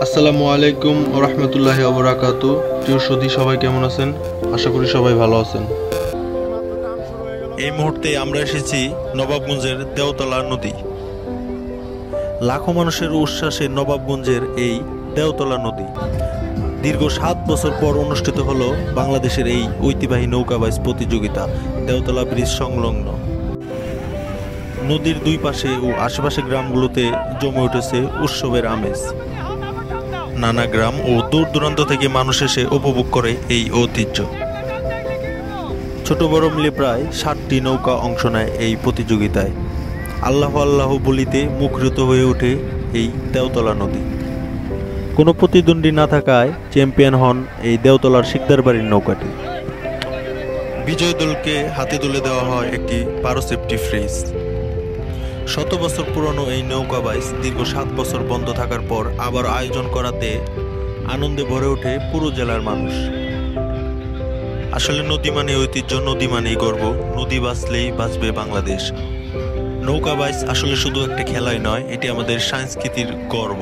আসসালামু আলাইকুম ওয়া রাহমাতুল্লাহি ওয়া বারাকাতুহু। প্রিয় সুধী, সবাই কেমন আছেন? আশা করি সবাই ভালো আছেন। এই মুহূর্তে আমরা এসেছি নবাবগঞ্জের দেওতলা নদী। লাখো মানুষের উচ্ছ্বাসে নবাবগঞ্জের এই দেওতলা নদী দীর্ঘ ৭ বছর পর অনুষ্ঠিত হলো বাংলাদেশের এই ঐতিহ্যবাহী নৌকাবাইজ প্রতিযোগিতা দেওতলা ব্রিজ সংলগ্ন। নদীর দুই পাশে ও আশেপাশে গ্রামগুলোতে জমে উঠেছে উৎসবের আমেজ। নানা গ্রাম ও দূর দূরান্ত থেকে মানুষ এসে উপভোগ করে এই ঐতিহ্য। ছোট বড় মিলে প্রায় ৬০টি নৌকা অংশ নেয় এই প্রতিযোগিতায়। আল্লাহ আল্লাহ বলিতে মুখরিত হয়ে ওঠে এই দেওতলা নদী। কোনো প্রতিদ্বন্দ্বী না থাকায় চ্যাম্পিয়ন হন এই দেওতলার শিকদার বাড়ির নৌকাটি। বিজয় দলকে হাতে তুলে দেওয়া হয় একটি পারোসেপ্টি ফ্রিজ। ১০০ বছর পুরনো এই নৌকাবাইজ দীর্ঘ ৭ বছর বন্ধ থাকার পর আবার আয়োজন করাতে আনন্দে ভরে ওঠে পুরো জেলার মানুষ। আসলে নদী মানে ঐতিহ্য, নদী মানেই গর্ব, নদী বাঁচলেই বাঁচবে বাংলাদেশ। নৌকাবাইজ আসলে শুধু একটা খেলাই নয়, এটি আমাদের সংস্কৃতির গর্ব।